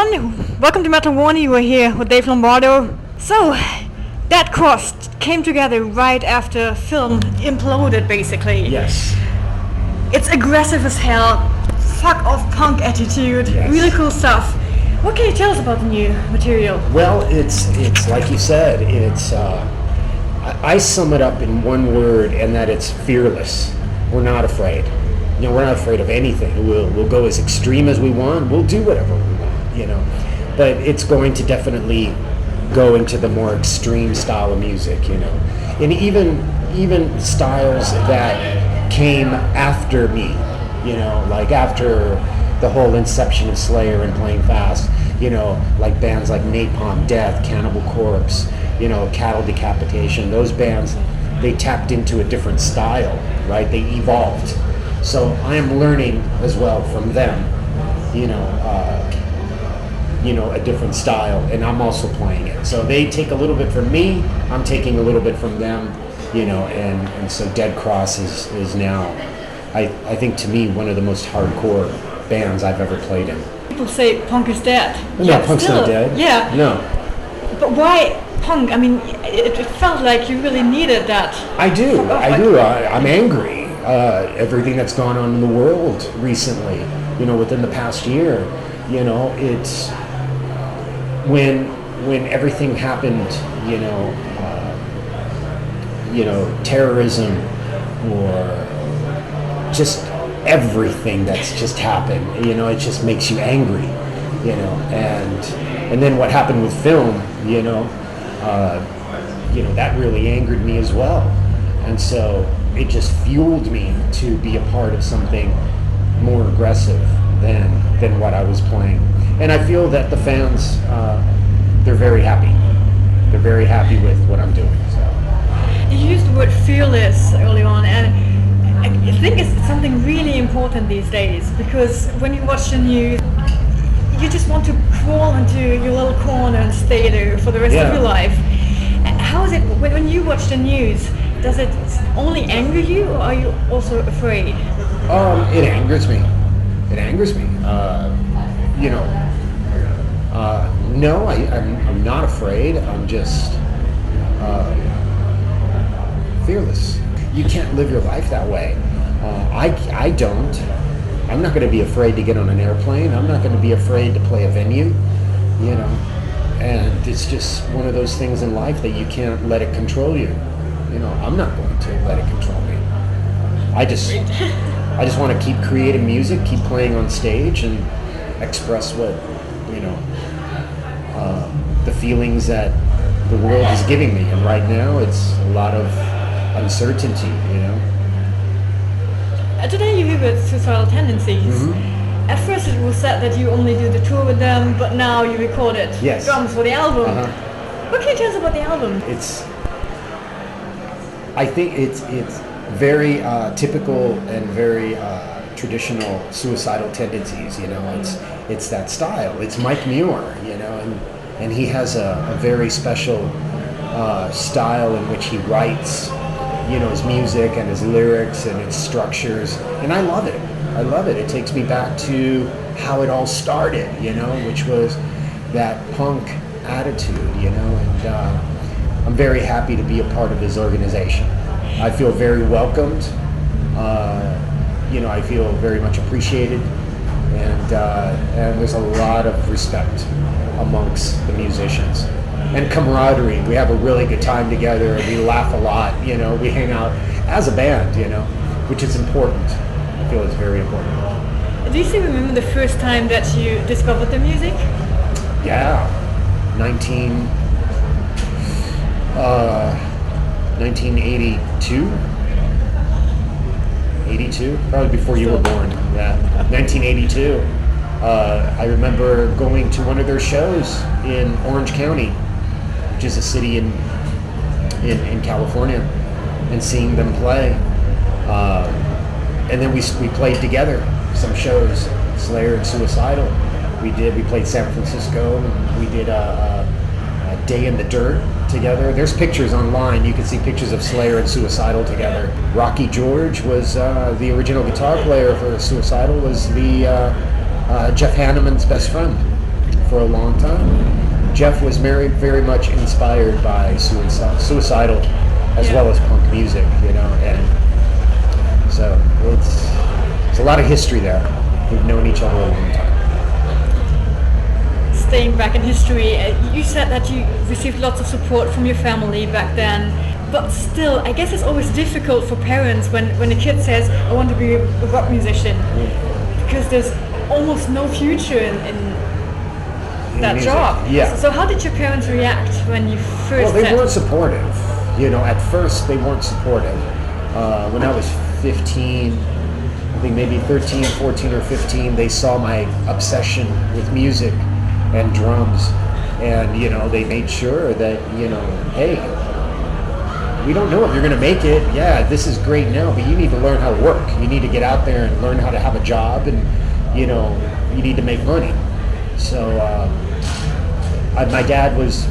everyone, welcome to Metal Wani. We're here with Dave Lombardo. So, that crust came together right after film imploded, basically. Yes. It's aggressive as hell, fuck off punk attitude, Yes. really cool stuff. What can you tell us about the new material? Well, it's like you said, I sum it up in one word, and that it's fearless. We're not afraid. We're not afraid of anything. We'll go as extreme as we want. We'll do whatever we want, But it's going to definitely go into the more extreme style of music, And even styles that came after me, like after the whole inception of Slayer and Playing Fast, like bands like Napalm Death, Cannibal Corpse, Cattle Decapitation. Those bands, they tapped into a different style, right? They evolved. So I am learning as well from them, a different style, and I'm also playing it. So they take a little bit from me, I'm taking a little bit from them, and so Dead Cross is now, I think to me, one of the most hardcore bands I've ever played in. People say punk is dead. No, punk's not dead. Yeah. No. But why punk? I mean, it felt like you really needed that. I do. I'm angry. Everything that's gone on in the world recently, within the past year, it's when everything happened, terrorism or just everything that's just happened, it just makes you angry, and then what happened with film, that really angered me as well. And so it just fueled me to be a part of something more aggressive than what I was playing. And I feel that the fans, they're very happy. They're very happy with what I'm doing. So. You used the word fearless early on, and I think it's something really important these days, because when you watch the news, you just want to crawl into your little corner and stay there for the rest of your life. How is it when you watch the news? Does it only anger you, or are you also afraid? It angers me. It angers me. No, I'm not afraid. I'm just fearless. You can't live your life that way. I don't. I'm not going to be afraid to get on an airplane. I'm not going to be afraid to play a venue, And it's just one of those things in life that you can't let it control you. I'm not going to let it control me. I just want to keep creating music, keep playing on stage, and express what, the feelings that the world is giving me. And right now, it's a lot of uncertainty, Today you're here with Suicidal Tendencies. Mm-hmm. At first it was said that you only do the tour with them, but now you recorded drums for the album. What can you tell us about the album? I think it's very typical and very traditional Suicidal Tendencies. It's that style. It's Mike Muir, and he has a very special style in which he writes, his music and his lyrics and its structures, and I love it. I love it. It takes me back to how it all started, which was that punk attitude, and I'm very happy to be a part of his organization. I feel very welcomed. I feel very much appreciated, and there's a lot of respect amongst the musicians and camaraderie. We have a really good time together. We laugh a lot. We hang out as a band. Which is important. I feel it's very important. Do you still remember the first time that you discovered the music? Yeah, 1982? 82? Probably before you were born. Yeah, 1982. I remember going to one of their shows in Orange County, which is a city in California, and seeing them play. And then we played together some shows, Slayer and Suicidal. We played San Francisco, and we did a Day in the Dirt together. There's pictures online. You can see pictures of Slayer and Suicidal together. Rocky George was the original guitar player for Suicidal, was the Jeff Hanneman's best friend for a long time. Jeff was very much inspired by Suicidal as well as punk music, you know, and so it's a lot of history there. We've known each other a long time. Staying back in history, you said that you received lots of support from your family back then, but still, I guess it's always difficult for parents when a kid says, I want to be a rock musician, because there's almost no future in that music. job. Yeah. So how did your parents react when you first Well, they weren't supportive. You know, at first they weren't supportive. When I was 15, I think maybe 13, 14 or 15, they saw my obsession with music and drums, and you know, they made sure that, you know, hey, we don't know if you're going to make it. Yeah, this is great now, but you need to learn how to work. You need to get out there and learn how to have a job, and you know, you need to make money. So my dad was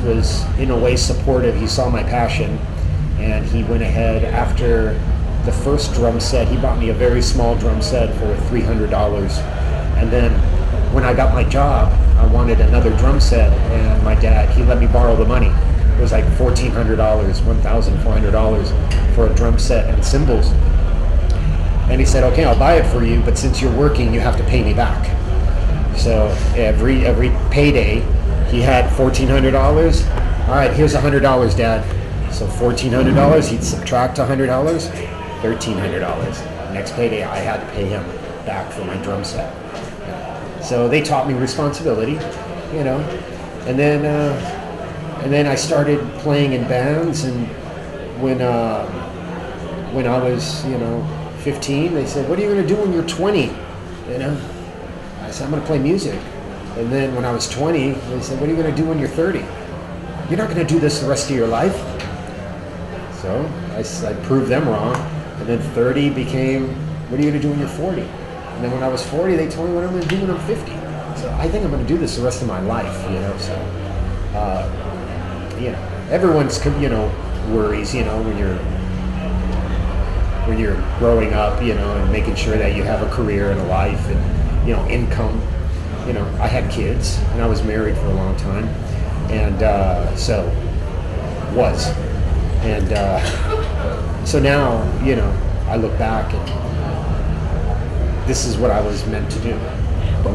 in a way supportive. He saw my passion, and he went ahead after the first drum set. He bought me a very small drum set for $300, and then when I got my job, I wanted another drum set, and my dad, he let me borrow the money. It was like $1,400, $1,400 for a drum set and cymbals. And he said, okay, I'll buy it for you, but since you're working, you have to pay me back. So every payday, he had $1,400. All right, here's $100, Dad. So $1,400, he'd subtract $100, $1,300. Next payday, I had to pay him back for my drum set. So they taught me responsibility, you know, and then I started playing in bands. And when I was, you know, 15, they said, "What are you going to do when you're 20?" You know, I said, "I'm going to play music." And then when I was 20, they said, "What are you going to do when you're 30?" "You're not going to do this the rest of your life." So I proved them wrong. And then 30 became, "What are you going to do when you're 40?" And then when I was 40, they told me what I'm going to do when I'm 50. So I think I'm going to do this the rest of my life, you know. So, you know, everyone's, you know, worries, you know, when you're growing up, you know, and making sure that you have a career and a life and, you know, income. You know, I had kids and I was married for a long time, and so now, you know, I look back and this is what I was meant to do.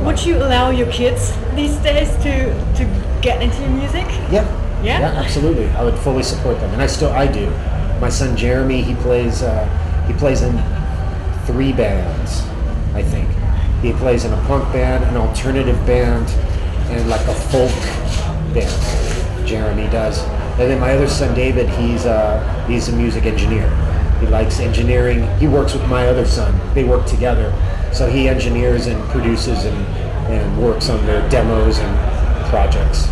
Would you allow your kids these days to get into music? Yeah. Yeah? Yeah, absolutely. I would fully support them, and I do. My son Jeremy, he plays in 3 bands, I think. He plays in a punk band, an alternative band, and like a folk band. Jeremy does. And then my other son David, he's a music engineer. He likes engineering. He works with my other son. They work together. So he engineers and produces and works on their demos and projects.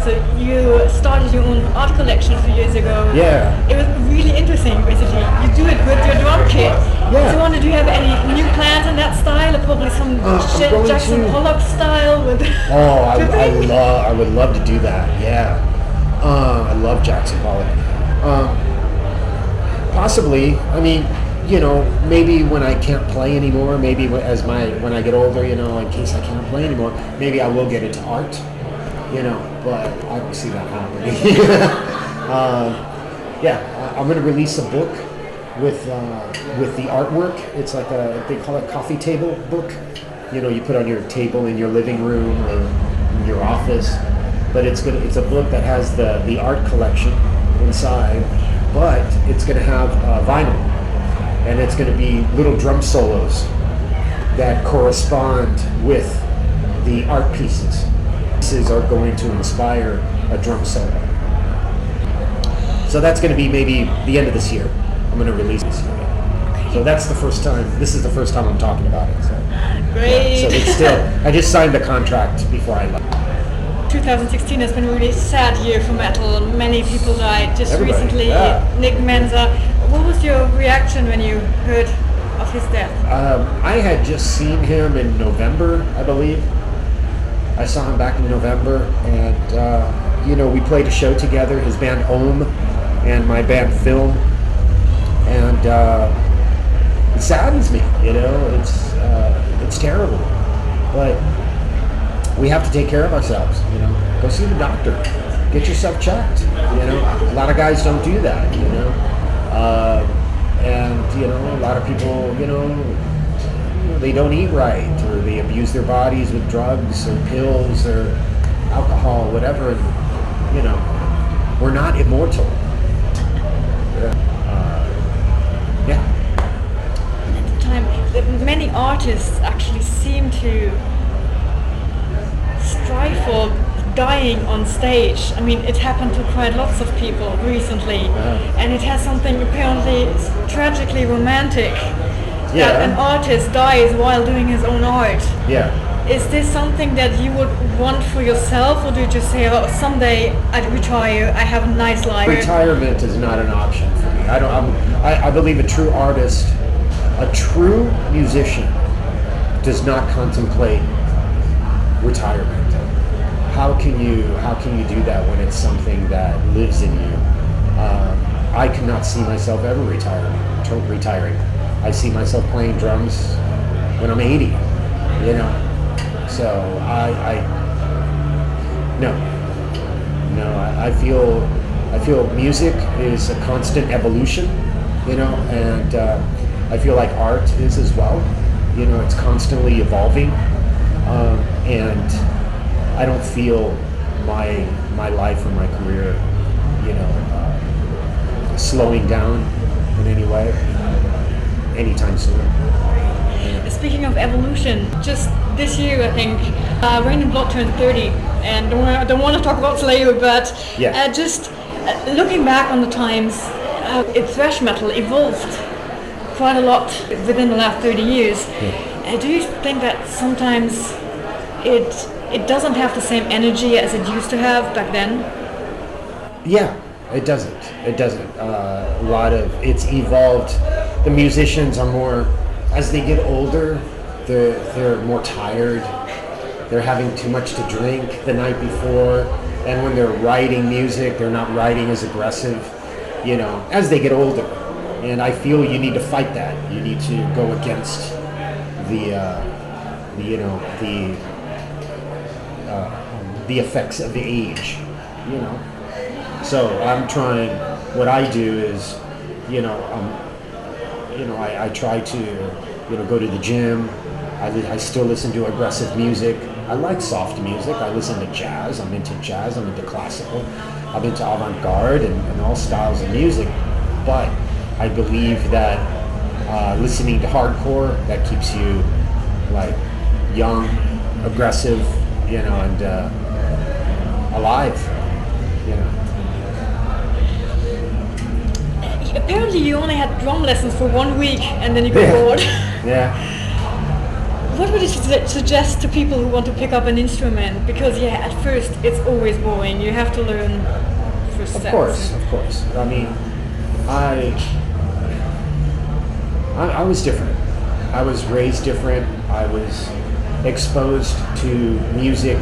So you started your own art collection a few years ago. Yeah. It was really interesting, basically. You do it with your drum kit. Yeah. Do you have any new plans in that style, or probably some Jackson Pollock style? With Oh, I would love to do that. Yeah. I love Jackson Pollock. Possibly. I mean, you know, maybe when I can't play anymore, maybe when I get older, you know, in case I can't play anymore, maybe I will get into art, you know, but I don't see that happening. Yeah, I'm going to release a book with the artwork. It's like they call it coffee table book. You know, you put on your table in your living room or in your office, but it's a book that has the art collection inside, but it's going to have vinyl. And it's going to be little drum solos that correspond with the art pieces. Pieces are going to inspire a drum solo. So that's going to be maybe the end of this year. I'm going to release this year. So that's the first time. This is the first time I'm talking about it. So, great. Yeah, so it's still. I just signed the contract before I left. 2016 has been a really sad year for metal. Many people died. Just Everybody, recently, yeah. Nick Menza. What was your reaction when you heard of his death? I had just seen him in November, I believe. I saw him back in November, and you know, we played a show together, his band Ohm and my band Film, and it saddens me, you know, it's terrible, but we have to take care of ourselves. You know, go see the doctor, get yourself checked. You know, a lot of guys don't do that. You know, and you know, a lot of people, you know, they don't eat right, or they abuse their bodies with drugs or pills or alcohol, whatever. And, you know, we're not immortal. Yeah. At the time, many artists actually seem to strive for dying on stage. I mean, it happened to quite lots of people recently, and it has something apparently tragically romantic that an artist dies while doing his own art. Yeah. Is this something that you would want for yourself, or do you just say, "Oh, someday I'd retire. I have a nice life"? Retirement is not an option for me. I believe a true artist, a true musician, does not contemplate retirement. How can you do that when it's something that lives in you? I cannot see myself ever retiring. I see myself playing drums when I'm 80. You know. So I feel music is a constant evolution, you know, and I feel like art is as well. You know, it's constantly evolving, and I don't feel my life or my career, you know, slowing down in any way anytime soon. Speaking of evolution, just this year I think Rain and Blood turned 30, and I don't want to talk about Slayer, but just looking back on the times, thrash metal evolved quite a lot within the last 30 years. Do you think that sometimes it doesn't have the same energy as it used to have back then? Yeah, it doesn't. A lot of it's evolved. The musicians are more, as they get older, they're more tired. They're having too much to drink the night before, and when they're writing music, they're not writing as aggressive, you know, as they get older. And I feel you need to fight that. You need to go against the effects of the age, you know. So I'm trying. What I do is, you know, I try to, you know, go to the gym. I still listen to aggressive music. I like soft music. I listen to jazz. I'm into jazz. I'm into classical. I'm into avant-garde and all styles of music. But I believe that listening to hardcore, that keeps you like young, aggressive, you know, and alive, you know. Apparently you only had drum lessons for 1 week and then you got bored. Yeah. What would you suggest to people who want to pick up an instrument? Because at first it's always boring. You have to learn first steps. Of course. I mean, I was different. I was raised different. I was exposed to music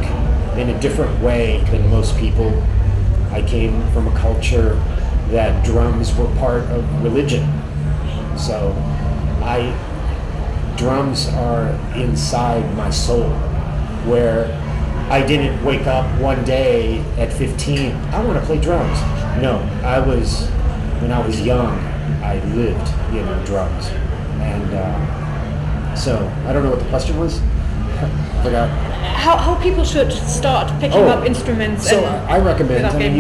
in a different way than most people. I came from a culture that drums were part of religion. So drums are inside my soul, where I didn't wake up one day at 15, I want to play drums. No, when I was young, I lived, you know, drums. And so, I don't know what the question was. Forgot. How people should start picking up instruments. So I recommend,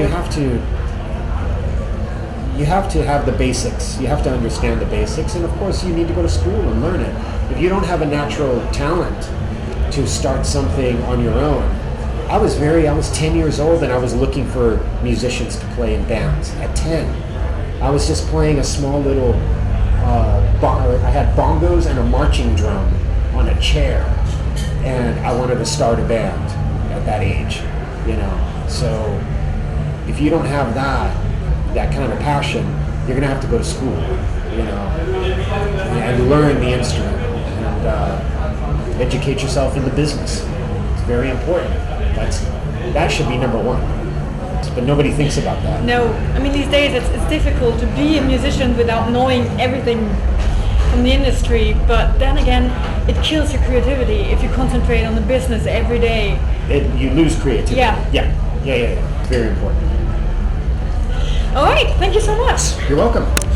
you have to have the basics. You have to understand the basics, and of course you need to go to school and learn it. If you don't have a natural talent to start something on your own, I was 10 years old and I was looking for musicians to play in bands. At 10, I was just playing a small little, I had bongos and a marching drum on a chair, and I wanted to start a band at that age, you know. So if you don't have that kind of passion, you're gonna have to go to school, you know, and learn the instrument and educate yourself in the business. It's very important. That should be number one. But nobody thinks about that. No, I mean these days it's difficult to be a musician without knowing everything from the industry. But then again, it kills your creativity if you concentrate on the business every day. you lose creativity. Yeah. Very important. All right, thank you so much. You're welcome.